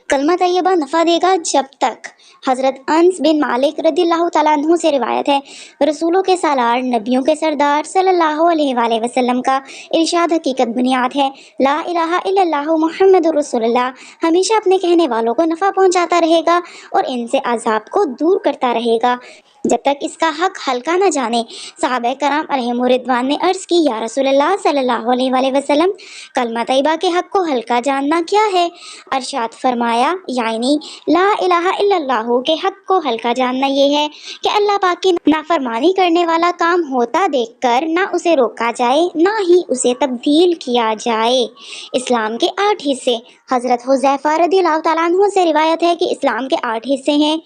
कलमा तैयबा नफ़ा देगा जब तक। हज़रत अनस बिन मालिक रदियल्लाहु ताला अन्हु से रिवायत है, रसूलों के सालार, नबियों के सरदार सल्लल्लाहु अलैहि वसल्लम का इरशाद हकीकत बुनियाद है। ला इलाहा इल्लल्लाहु मुहम्मदुर रसूलुल्लाह हमेशा अपने कहने वालों को नफ़ा पहुंचाता रहेगा और इनसे अजाब को दूर करता रहेगा जब तक इसका हक हल्का न जाने। सहाबा कराम अलैहिम रिदवान ने अर्ज़ की, या रसूलल्लाह सल्लल्लाहु अलैहि वसल्लम, कलमा तैयबा के हक को हल्का जानना क्या है? अरशाद फरमाया, यानी ला इलाहा इल्लल्लाहु के हक को हल्का जानना ये है कि अल्लाह पाक की नाफरमानी करने वाला काम होता देखकर ना उसे रोका जाए, ना ही उसे तब्दील किया जाए। इस्लाम के 8 हिस्से। हज़रत हुज़ैफा रज़ियल्लाहु ताला अन्हु से रिवायत है कि इस्लाम के 8 हिस्से हैं।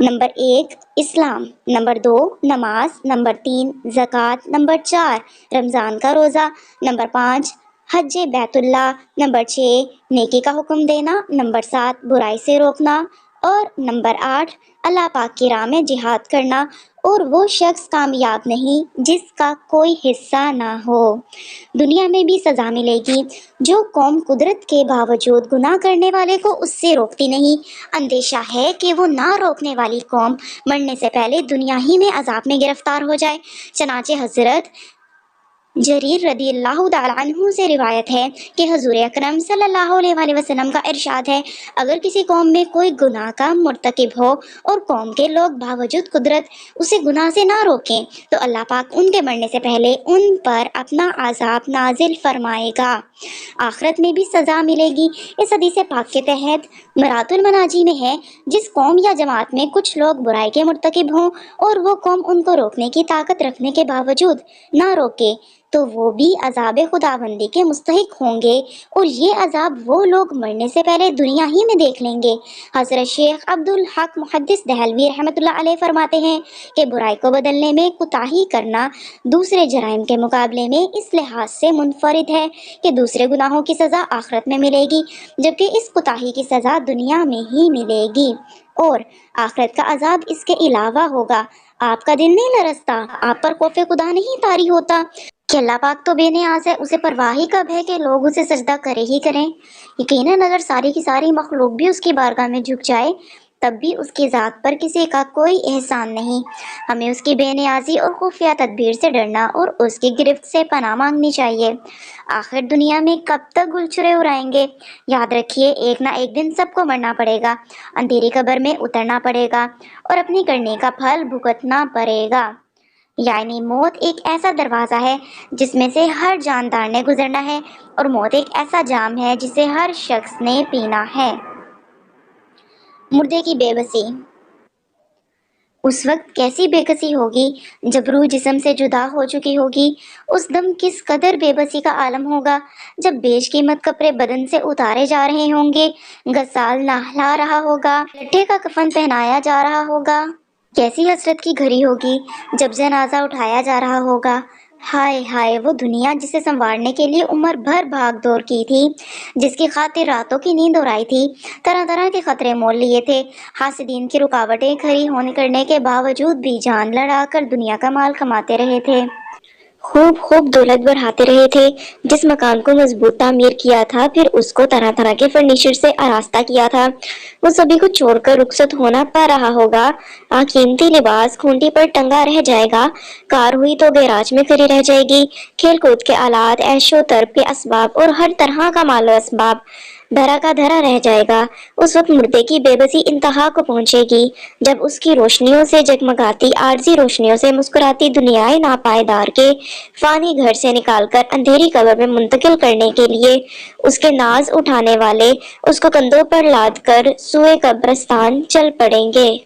नंबर 1 इस्लाम, नंबर 2 नमाज, नंबर 3 ज़कात, नंबर 4 रमज़ान का रोज़ा, नंबर 5 हज बैतुल्ला, नंबर 6 नेकी का हुक्म देना, नंबर 7 बुराई से रोकना और नंबर 8 अल्लाह पाक की राह में जिहाद करना। और वो शख्स कामयाब नहीं जिसका कोई हिस्सा ना हो। दुनिया में भी सज़ा मिलेगी। जो कौम कुदरत के बावजूद गुनाह करने वाले को उससे रोकती नहीं, अंदेशा है कि वो ना रोकने वाली कौम मरने से पहले दुनिया ही में अजाब में गिरफ्तार हो जाए। चनाचे हज़रत जरीर रदियल्लाहु ताला अन्हु से रिवायत है कि हुज़ूर अकरम सल्लल्लाहु अलैहि वसल्लम का इरशाद है, अगर किसी कौम में कोई गुनाह का मुर्तकिब हो और कौम के लोग बावजूद कुदरत उसे गुनाह से ना रोकें, तो अल्लाह पाक उनके मरने से पहले उन पर अपना अज़ाब नाजिल फरमाएगा। आखिरत में भी सज़ा मिलेगी। इस हदीस पाक के तहत मरातुल मनाजी में है, जिस कौम या जमात में कुछ लोग बुराई के मुर्तकिब हों और वो कौम उनको रोकने की ताकत रखने के बावजूद ना रोके, तो वो भी अजाब खुदाबंदी के मुस्तहिक होंगे और ये अजाब वो लोग मरने से पहले दुनिया ही में देख लेंगे। हज़रत शेख अब्दुल हक मुहद्दिस दहलवी रहमतुल्लाह अलैह फरमाते हैं कि बुराई को बदलने में कोताही करना दूसरे जराइम के मुकाबले में इस लिहाज से मुनफरिद है कि दूसरे गुनाहों की सज़ा आखिरत में मिलेगी, जबकि इस कोताही की सज़ा दुनिया में ही मिलेगी और आखिरत का अजाब इसके अलावा होगा। आपका दिल नहीं लरसता, आप पर खौफ खुदा नहीं तारी होता कि अल्लाह पाक तो बेनियाज है, उसे परवाह ही कब है कि लोग उसे सजदा करे ही करें। यकीनन अगर सारी की सारी मखलूक भी उसकी बारगाह में झुक जाए, तब भी उसकी ज़ात पर किसी का कोई एहसान नहीं। हमें उसकी बेनियाजी और खुफिया तदबीर से डरना और उसकी गिरफ्त से पनाह मांगनी चाहिए। आखिर दुनिया में कब तक गुलछुरे उड़ाएंगे? याद रखिए, एक ना एक दिन सबको मरना पड़ेगा, अंधेरी कब्र में उतरना पड़ेगा और अपनी करने का फल भुगतना पड़ेगा। यानी मौत एक ऐसा दरवाज़ा है जिसमें से हर जानदार ने गुजरना है और मौत एक ऐसा जाम है जिसे हर शख्स ने पीना है। मुर्दे की बेबसी। उस वक्त कैसी बेकसी होगी जब रूह जिस्म से जुदा हो चुकी होगी। उस दम किस कदर बेबसी का आलम होगा जब बेशकीमत कपड़े बदन से उतारे जा रहे होंगे, गसाल नहला रहा होगा, लट्ठे का कफन पहनाया जा रहा होगा। कैसी हसरत की घड़ी होगी जब जनाजा उठाया जा रहा होगा। हाय हाय, वो दुनिया जिसे संवारने के लिए उम्र भर भाग दौड़ की थी, जिसकी खातिर रातों की नींद उड़ाई थी, तरह तरह के खतरे मोल लिए थे, हासिदीन की रुकावटें खड़ी होने करने के बावजूद भी जान लड़ाकर दुनिया का माल कमाते रहे थे, खूब खूब दौलत बढ़ाते रहे थे। जिस मकान को मजबूत तामीर किया था, फिर उसको तरह तरह के फर्नीचर से आरास्ता किया था, वो सभी को छोड़कर रुखसत होना पा रहा होगा। कीमती लिबास खूंटी पर टंगा रह जाएगा, कार हुई तो गैराज में खड़ी रह जाएगी, खेल कूद के आलात, ऐशो तरब के असबाब और हर तरह का मालो असबाब धरा का धरा रह जाएगा। उस वक्त मुर्दे की बेबसी इंतहा को पहुंचेगी जब उसकी रोशनियों से जगमगाती आरजी रोशनियों से मुस्कुराती दुनियाए नापायदार के फानी घर से निकालकर अंधेरी कब्र में मुंतकिल करने के लिए उसके नाज उठाने वाले उसको कंधों पर लाद कर सुए कब्रिस्तान चल पड़ेंगे।